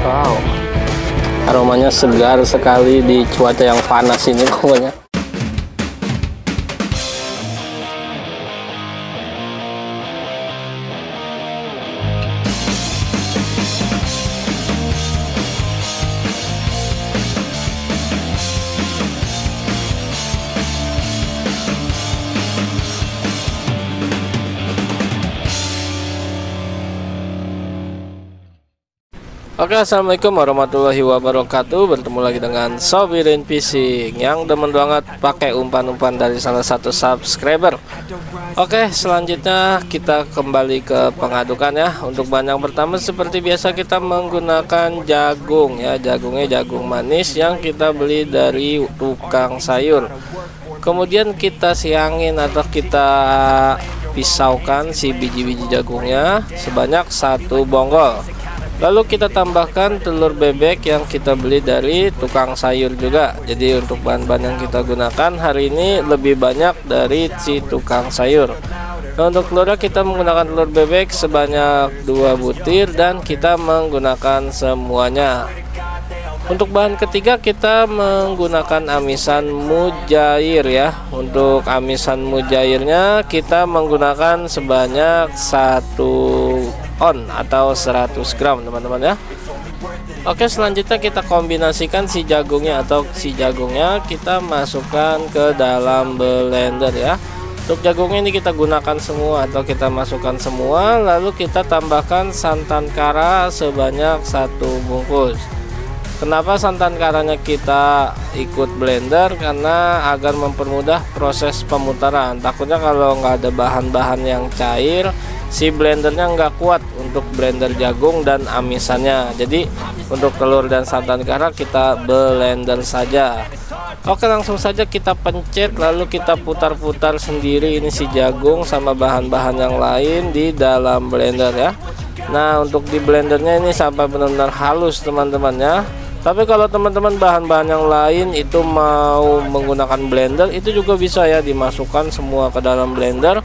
Wow, aromanya segar sekali di cuaca yang panas ini pokoknya. Oke, assalamualaikum warahmatullahi wabarakatuh. Bertemu lagi dengan Sobirin Fishing yang demen banget pakai umpan-umpan dari salah satu subscriber. Oke, selanjutnya kita kembali ke pengadukan ya. Untuk bahan yang pertama seperti biasa kita menggunakan jagung ya. Jagungnya jagung manis yang kita beli dari tukang sayur. Kemudian kita siangin atau kita pisaukan si biji-biji jagungnya sebanyak 1 bonggol. Lalu kita tambahkan telur bebek yang kita beli dari tukang sayur juga. Jadi untuk bahan-bahan yang kita gunakan hari ini lebih banyak dari si tukang sayur. Nah, untuk telurnya kita menggunakan telur bebek sebanyak 2 butir dan kita menggunakan semuanya. Untuk bahan ketiga kita menggunakan amisan mujair ya. Untuk amisan mujairnya kita menggunakan sebanyak 1 on atau 100 gram teman-teman ya. Oke, selanjutnya kita kombinasikan si jagungnya kita masukkan ke dalam blender ya. Untuk jagungnya ini kita gunakan semua atau kita masukkan semua, lalu kita tambahkan santan kara sebanyak 1 bungkus. Kenapa santan karanya kita ikut blender? Karena agar mempermudah proses pemutaran. Takutnya kalau nggak ada bahan-bahan yang cair, si blendernya nggak kuat untuk blender jagung dan amisannya. Jadi untuk telur dan santan kara kita blender saja. Oke, langsung saja kita pencet lalu kita putar-putar sendiri ini si jagung sama bahan-bahan yang lain di dalam blender ya. Nah, untuk di blendernya ini sampai benar-benar halus teman-teman ya. Tapi kalau teman-teman bahan-bahan yang lain itu mau menggunakan blender, itu juga bisa ya, dimasukkan semua ke dalam blender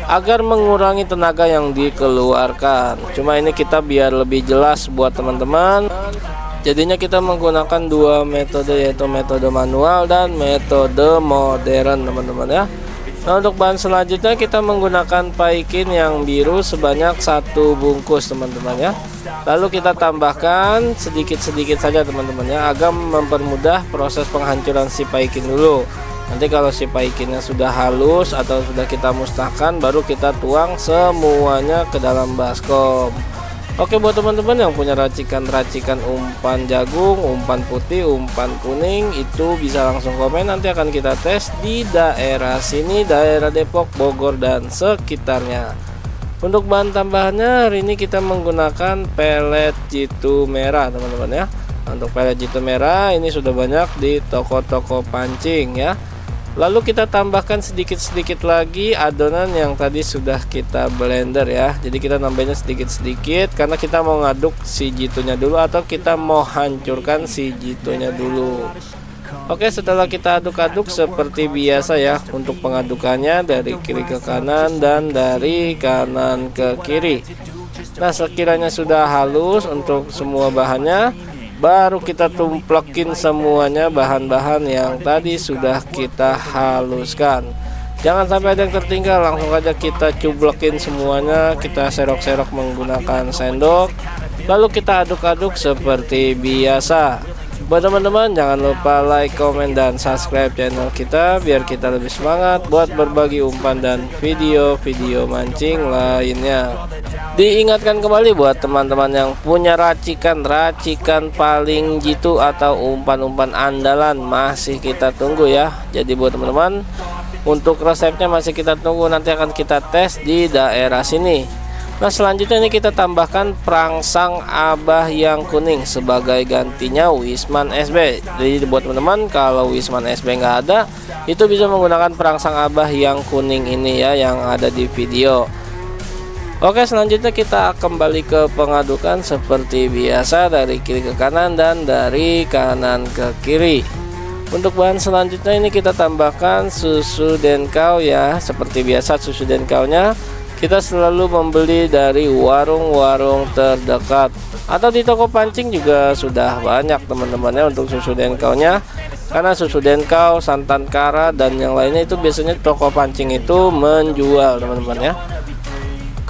agar mengurangi tenaga yang dikeluarkan. Cuma ini kita biar lebih jelas buat teman-teman, jadinya kita menggunakan 2 metode, yaitu metode manual dan metode modern teman-teman ya. Nah, untuk bahan selanjutnya kita menggunakan paikin yang biru sebanyak 1 bungkus teman-teman ya. Lalu kita tambahkan sedikit-sedikit saja teman-teman ya, agar mempermudah proses penghancuran si paikin dulu. Nanti kalau si paikinnya sudah halus atau sudah kita musnahkan, baru kita tuang semuanya ke dalam baskom. Oke, buat teman-teman yang punya racikan-racikan umpan jagung, umpan putih, umpan kuning, itu bisa langsung komen, nanti akan kita tes di daerah sini, daerah Depok, Bogor dan sekitarnya. Untuk bahan tambahannya hari ini kita menggunakan pelet jitu merah teman-teman ya. Untuk pelet jitu merah ini sudah banyak di toko-toko pancing ya. Lalu kita tambahkan sedikit-sedikit lagi adonan yang tadi sudah kita blender ya. Jadi kita nambahnya sedikit-sedikit karena kita mau ngaduk si jitunya dulu atau kita mau hancurkan si jitunya dulu. Oke, setelah kita aduk-aduk seperti biasa ya, untuk pengadukannya dari kiri ke kanan dan dari kanan ke kiri. Nah, sekiranya sudah halus untuk semua bahannya, baru kita tumplekin semuanya bahan-bahan yang tadi sudah kita haluskan. Jangan sampai ada yang tertinggal, langsung aja kita cublekin semuanya, kita serok-serok menggunakan sendok, lalu kita aduk-aduk seperti biasa. Buat teman-teman jangan lupa like, komen, dan subscribe channel kita biar kita lebih semangat buat berbagi umpan dan video-video mancing lainnya. Diingatkan kembali buat teman-teman yang punya racikan paling jitu atau umpan-umpan andalan, masih kita tunggu ya. Jadi buat teman-teman, untuk resepnya masih kita tunggu, nanti akan kita tes di daerah sini. Nah, selanjutnya ini kita tambahkan perangsang abah yang kuning sebagai gantinya Wisman SB. Jadi buat teman-teman kalau Wisman SB nggak ada, itu bisa menggunakan perangsang abah yang kuning ini ya, yang ada di video. Oke, selanjutnya kita kembali ke pengadukan seperti biasa, dari kiri ke kanan dan dari kanan ke kiri. Untuk bahan selanjutnya ini kita tambahkan susu denkau ya. Seperti biasa susu denkaunya kita selalu membeli dari warung-warung terdekat atau di toko pancing juga sudah banyak teman-temannya untuk susu Denkau nya, karena susu Denkau, santan kara dan yang lainnya itu biasanya toko pancing itu menjual teman-teman ya.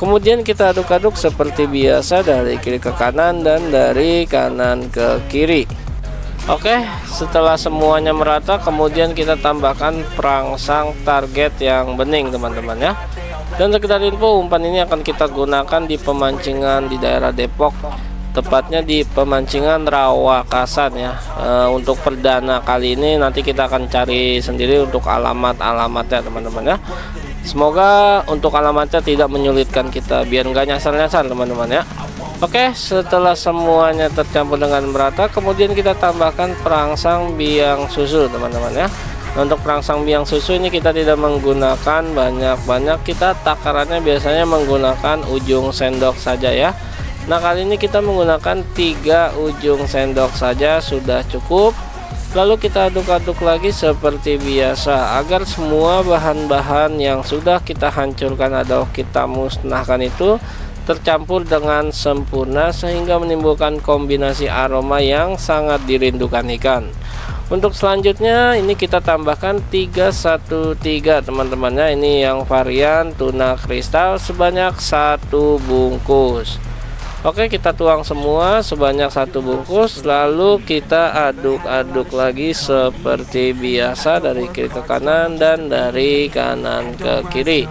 Kemudian kita aduk-aduk seperti biasa dari kiri ke kanan dan dari kanan ke kiri. Oke, setelah semuanya merata, kemudian kita tambahkan perangsang target yang bening teman-teman ya. Dan sekedar info, umpan ini akan kita gunakan di pemancingan di daerah Depok, tepatnya di pemancingan Rawakasan ya. Untuk perdana kali ini nanti kita akan cari sendiri untuk alamat-alamatnya teman-teman ya. Semoga untuk alamatnya tidak menyulitkan kita, biar nggak nyasar-nyasar teman-teman ya. Oke, setelah semuanya tercampur dengan merata, kemudian kita tambahkan perangsang biang susu teman-teman ya. Untuk perangsang biang susu ini kita tidak menggunakan banyak-banyak, kita takarannya biasanya menggunakan ujung sendok saja ya. Nah, kali ini kita menggunakan 3 ujung sendok saja sudah cukup. Lalu kita aduk-aduk lagi seperti biasa agar semua bahan-bahan yang sudah kita hancurkan atau kita musnahkan itu tercampur dengan sempurna sehingga menimbulkan kombinasi aroma yang sangat dirindukan ikan. Untuk selanjutnya ini kita tambahkan 313 teman-temannya, ini yang varian tuna kristal sebanyak 1 bungkus. Oke, kita tuang semua sebanyak 1 bungkus, lalu kita aduk-aduk lagi seperti biasa dari kiri ke kanan dan dari kanan ke kiri.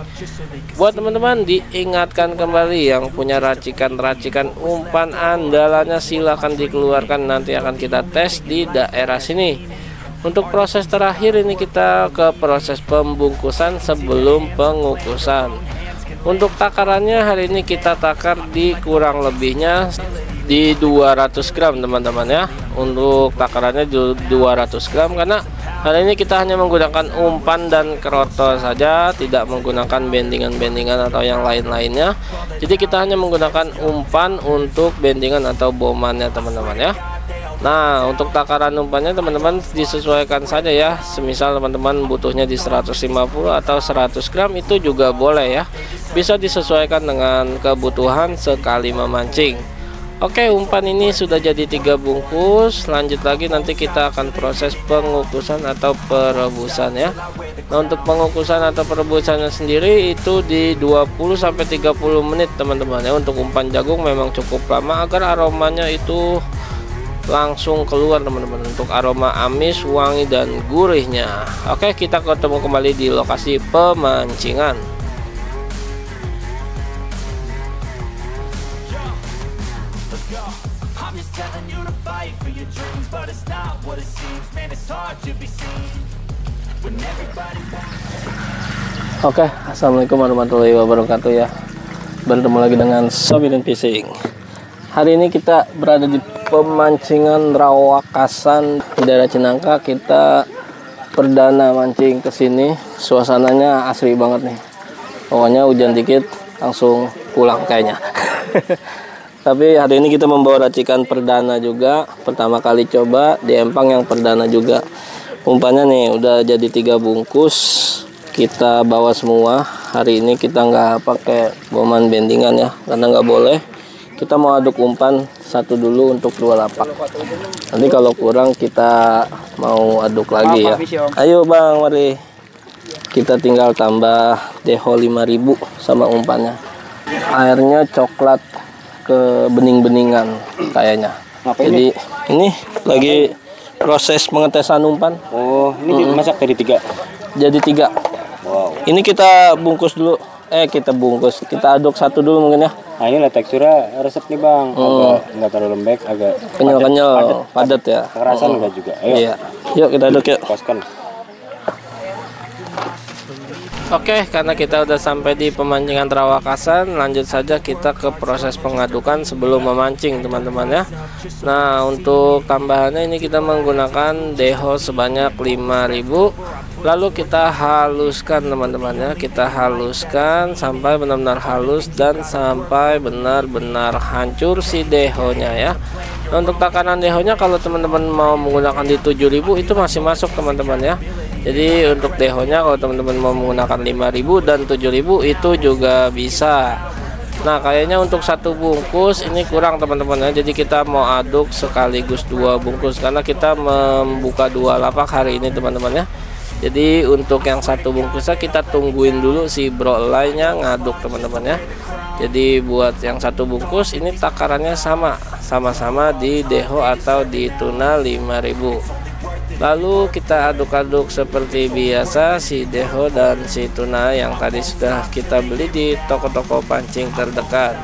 Buat teman-teman diingatkan kembali yang punya racikan-racikan umpan andalannya silahkan dikeluarkan, nanti akan kita tes di daerah sini. Untuk proses terakhir ini kita ke proses pembungkusan sebelum pengukusan. Untuk takarannya hari ini kita takar di kurang lebihnya di 200 gram teman-teman ya. Untuk takarannya 200 gram karena hari ini kita hanya menggunakan umpan dan keroto saja, tidak menggunakan bendingan-bendingan atau yang lain-lainnya. Jadi kita hanya menggunakan umpan untuk bendingan atau bomannya teman-teman ya. Nah, untuk takaran umpannya teman-teman disesuaikan saja ya. Semisal teman-teman butuhnya di 150 atau 100 gram itu juga boleh ya. Bisa disesuaikan dengan kebutuhan sekali memancing. Oke, umpan ini sudah jadi 3 bungkus. Lanjut lagi nanti kita akan proses pengukusan atau perebusan ya. Nah, untuk pengukusan atau perebusannya sendiri itu di 20 sampai 30 menit teman-teman ya. Untuk umpan jagung memang cukup lama agar aromanya itu langsung keluar teman-teman, untuk aroma amis, wangi dan gurihnya. Oke, kita ketemu kembali di lokasi pemancingan. Oke, assalamualaikum warahmatullahi wabarakatuh ya. Bertemu lagi dengan Sobirin Fishing. Hari ini kita berada di pemancingan Rawakasan di daerah Cinangka. Kita perdana mancing ke sini. Suasananya asri banget nih. Pokoknya hujan dikit langsung pulang kayaknya. Tapi hari ini kita membawa racikan perdana juga. Pertama kali coba di empang yang perdana juga. Umpannya nih udah jadi 3 bungkus. Kita bawa semua. Hari ini kita nggak pakai boman bendingan ya, karena nggak boleh. Kita mau aduk umpan 1 dulu untuk 2 lapak. Nanti kalau kurang kita mau aduk lagi ya. Ayo bang, mari. Kita tinggal tambah deho 5000 sama umpannya. Airnya coklat ke bening-beningan kayaknya. Jadi ini lagi proses pengetesan umpan. Oh, ini dimasak dari 3. Jadi 3. Wow. Ini kita bungkus dulu. Kita bungkus. Kita aduk 1 dulu mungkin ya. Nah, ini teksturnya resep nih bang, agak nggak terlalu lembek, agak kenyal-kenyal, padat ya. Kerasan enggak juga. Ayo. Iya. Yuk kita aduk yuk. Paskan. Oke, karena kita udah sampai di pemancingan Rawakasan, lanjut saja kita ke proses pengadukan sebelum memancing teman-teman ya. Nah, untuk tambahannya ini kita menggunakan deho sebanyak 5000. Lalu kita haluskan teman-teman ya. Kita haluskan sampai benar-benar halus dan sampai benar-benar hancur si dehonya ya. Nah, untuk takaran dehonya kalau teman-teman mau menggunakan di 7000 itu masih masuk teman-teman ya. Jadi untuk dehonya kalau teman-teman mau menggunakan 5.000 dan 7.000 itu juga bisa. Nah kayaknya untuk satu bungkus ini kurang teman-teman ya, jadi kita mau aduk sekaligus 2 bungkus karena kita membuka 2 lapak hari ini teman-teman ya. Jadi untuk yang satu bungkusnya kita tungguin dulu si broilnya ngaduk teman-teman ya. Jadi buat yang satu bungkus ini takarannya sama-sama di deho atau di tuna 5.000. Lalu kita aduk-aduk seperti biasa si deho dan si tuna yang tadi sudah kita beli di toko-toko pancing terdekat.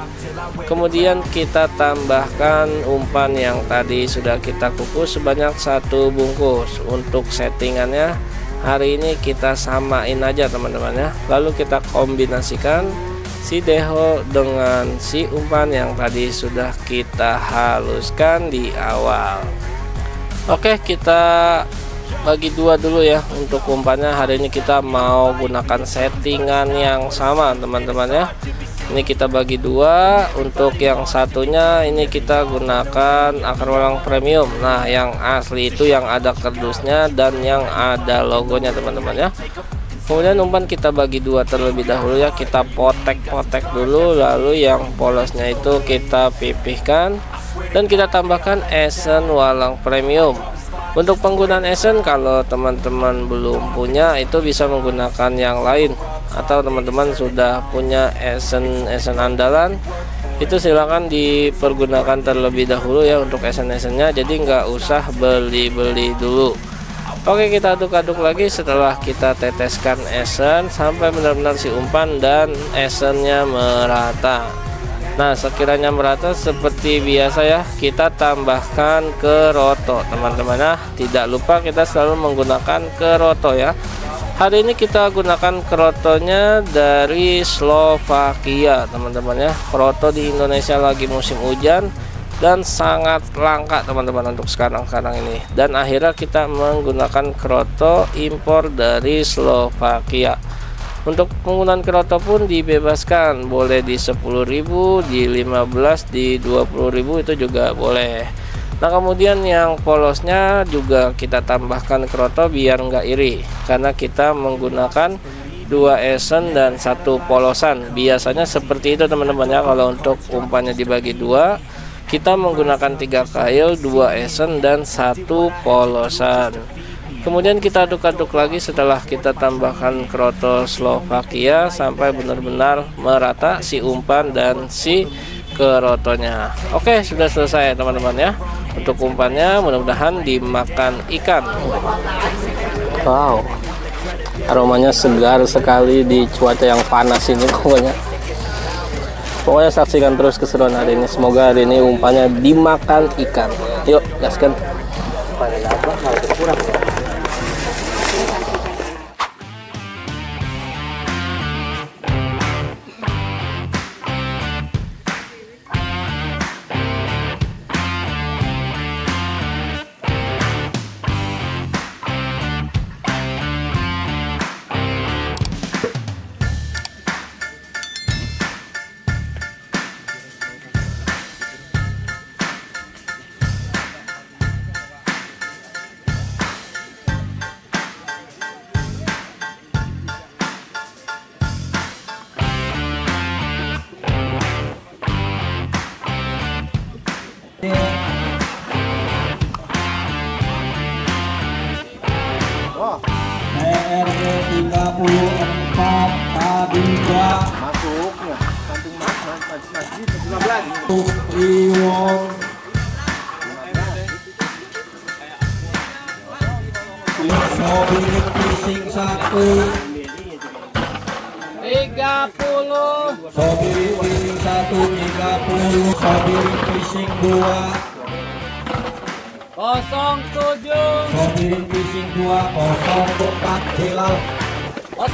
Kemudian kita tambahkan umpan yang tadi sudah kita kukus sebanyak 1 bungkus. Untuk settingannya hari ini kita samain aja teman-teman ya. Lalu kita kombinasikan si deho dengan si umpan yang tadi sudah kita haluskan di awal. Oke, kita bagi 2 dulu ya untuk umpannya. Hari ini kita mau gunakan settingan yang sama teman-teman ya. Ini kita bagi 2. Untuk yang satunya ini kita gunakan akar walang premium. Nah yang asli itu yang ada kardusnya dan yang ada logonya teman-teman ya. Kemudian umpan kita bagi 2 terlebih dahulu ya, kita potek-potek dulu. Lalu yang polosnya itu kita pipihkan dan kita tambahkan esen walang premium. Untuk penggunaan esen kalau teman-teman belum punya itu bisa menggunakan yang lain, atau teman-teman sudah punya esen andalan itu silakan dipergunakan terlebih dahulu ya untuk esen-esennya, jadi nggak usah beli-beli dulu. Oke, kita aduk-aduk lagi setelah kita teteskan esen sampai benar-benar si umpan dan esennya merata. Nah sekiranya merata seperti biasa ya, kita tambahkan keroto teman-teman ya. Tidak lupa kita selalu menggunakan keroto ya. Hari ini kita gunakan kerotonya dari Slovakia teman-teman ya. Keroto di Indonesia lagi musim hujan dan sangat langka teman-teman untuk sekarang ini. Dan akhirnya kita menggunakan keroto impor dari Slovakia. Untuk penggunaan keroto pun dibebaskan, boleh di 10.000, di 15, di 20.000 itu juga boleh. Nah kemudian yang polosnya juga kita tambahkan keroto biar nggak iri, karena kita menggunakan 2 esen dan 1 polosan. Biasanya seperti itu teman-teman ya. Kalau untuk umpannya dibagi 2, kita menggunakan 3 kail, 2 esen dan 1 polosan. Kemudian kita aduk-aduk lagi setelah kita tambahkan keroto Slovakia sampai benar-benar merata si umpan dan si kerotonya. Oke, sudah selesai teman-teman ya. Untuk umpannya mudah-mudahan dimakan ikan. Wow, aromanya segar sekali di cuaca yang panas ini pokoknya. Pokoknya saksikan terus keseruan hari ini. Semoga hari ini umpannya dimakan ikan. Yuk, gaskan. PRD 34 Tabika masuk ya, samping mas 15 Iwon Mobil Fishing 1 30 Mobil Fishing 1 30 Mobil Fishing 2 07 Mobil Fishing 2 04 Hilal 5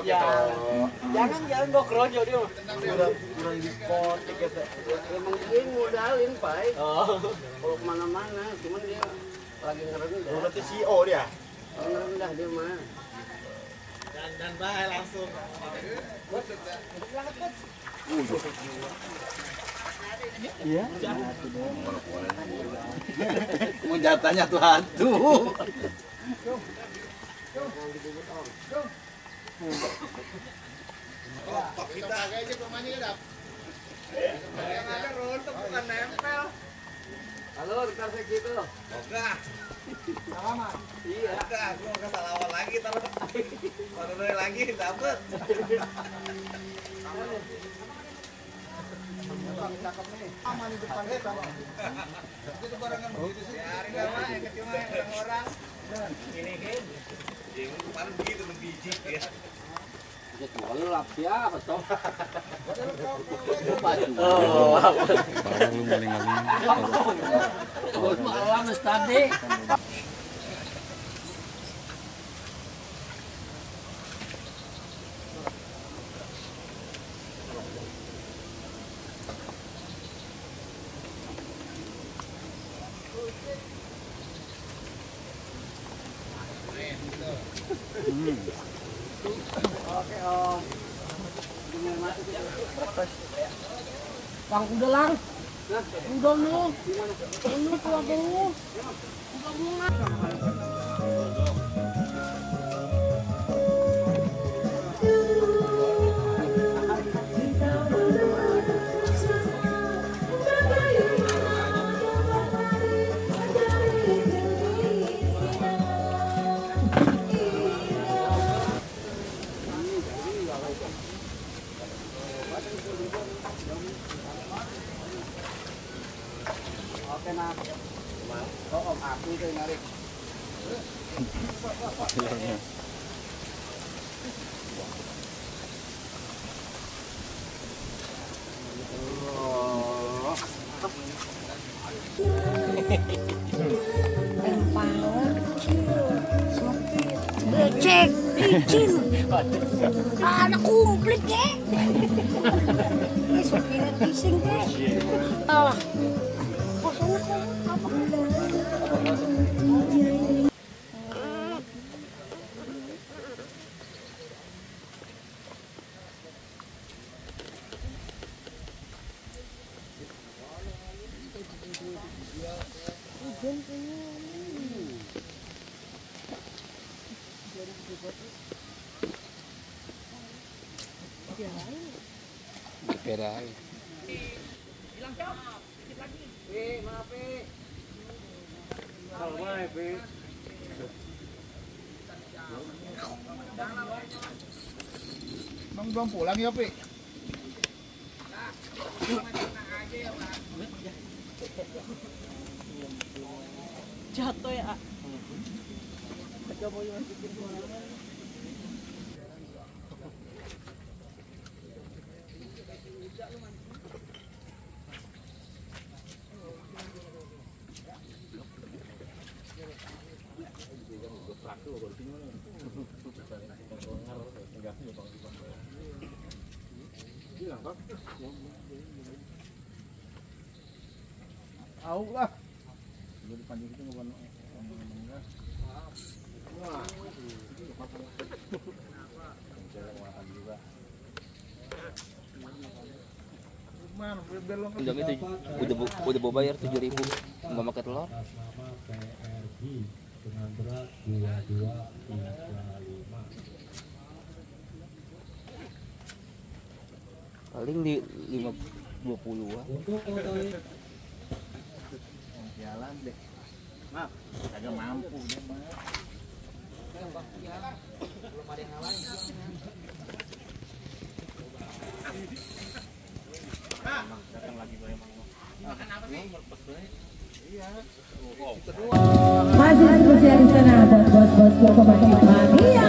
Jangan bawa kerojo dia. Kurang dipotik ya. Emang dia modalin, Pak. Kalau kemana-mana, cuman dia lagi ngerendah. Berarti CEO dia. Ngerendah dia mah. Dan baik langsung. Iya. Menjatanya tuh hantu. Tok kita aja pemainnya dap. Yang ada rontok bukan nempel. Halo, bentar saya gitu. Oke. Salaman. Iya. Oke, aku mau ke salaman lagi taruh. Baru lagi dapet. Cakep nih. Aman di depan kita. Itu barengan begitu sih. Ya, hari enggak yang kecil mah yang orang. Ini kan. Ya, kemarin begitu biji ya. Kalau lap siapa toh? Oh, Parang lu maling-maling. Malam tadi. Oke, Om. Bang, udah lang. Udah nih. Ini keluar dulu. Oke, nak. Oh, Om, aku itu yang narik. Empower kecil. Sopir. Becek. Licin. Ada komplit ya. Ini sopirnya pising deh. Ah. Kosongnya kok apa? Perai. Bang belum pulang ya, Pi? Jatuh ya. Tahu lah. Jam itu udah mau bayar 7.000 nggak makan telur. Nama PRG dengan berat 2235. Paling di 520-an. Untuk foto ini Jalan deh. Maaf, kagak mampu dia mah. Belum ada yang ngalahin. Datang lagi gue emang. Makan apa sih? Iya. Masih spesial di sana buat bos-bos lokomotif mania.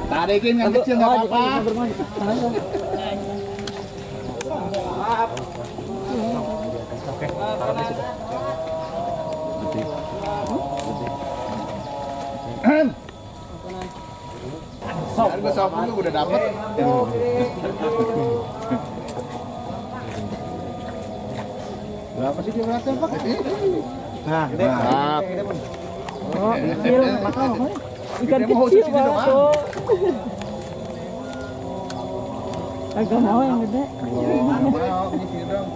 Tarikin yang kecil nggak apa-apa. Harga sop lu udah dapet. Berapa sih dia berasa Pak? Nah, gede. Oh, kecil mahal. Ikan kecil Pak. Agak mau yang gede. Mau ini sini dong.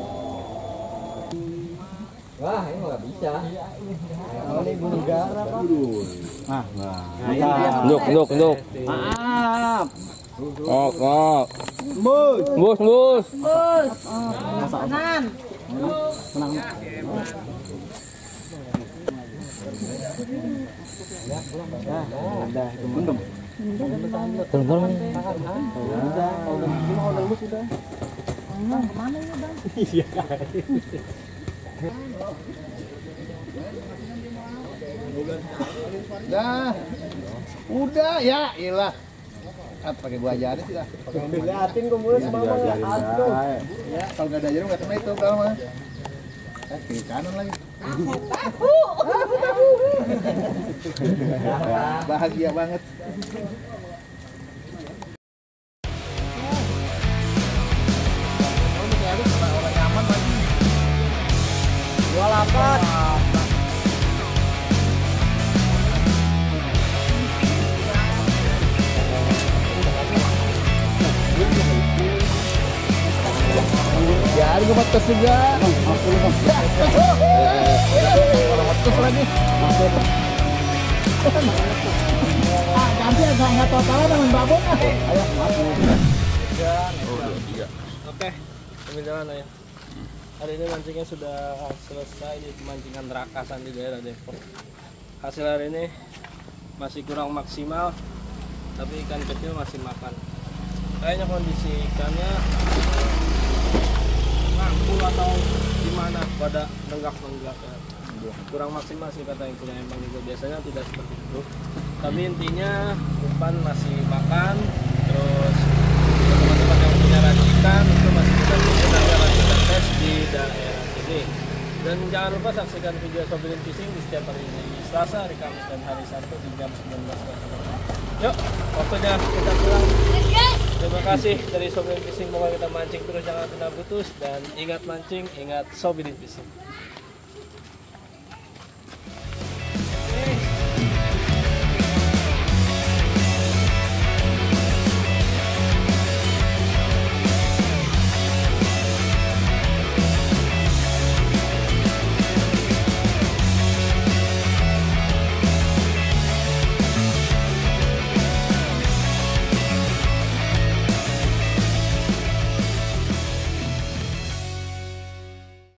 Wah, ini nggak bisa. Ini gunung gara Pak. Nduk. Maaf. Oh. Bus. Kanan. Tenang. Udah, mendem. Turun. Udah, kalau udah bus udah. Kemana ya Bang? Iya. Udah ya, iyalah. Pakai gua ajarin sih lah. Liatin gua mulai sama ya, kalau enggak diajarin enggak kena itu kalau mah. Kiri kanan lagi. Bahagia banget. Orang nyaman lagi. 28. Ya, harga batas juga. Batas lagi. Ganti agak nggak total dengan babon. Ayo, Oke, jalan ya. Hari ini mancingnya sudah selesai di pemancingan Rakasan di daerah Depok. Hasil hari ini masih kurang maksimal, tapi ikan kecil masih makan. Kayaknya kondisi ikannya ngangkul atau gimana pada nenggak-nenggak ya. Kurang maksimal sih kata yang punya emang juga, biasanya tidak seperti itu. Tapi intinya umpan masih makan, terus teman-teman yang punya racikan itu masih bisa menggunakan racikan tes di daerah sini. Dan jangan lupa saksikan video Sobirin Fishing di setiap hari Selasa, hari Kamis, dan hari Sabtu di jam 19.00. Yuk, waktunya kita pulang. Terima kasih dari Sobirin Fishing, semoga kita mancing terus, jangan pernah putus, dan ingat mancing, ingat Sobirin Fishing.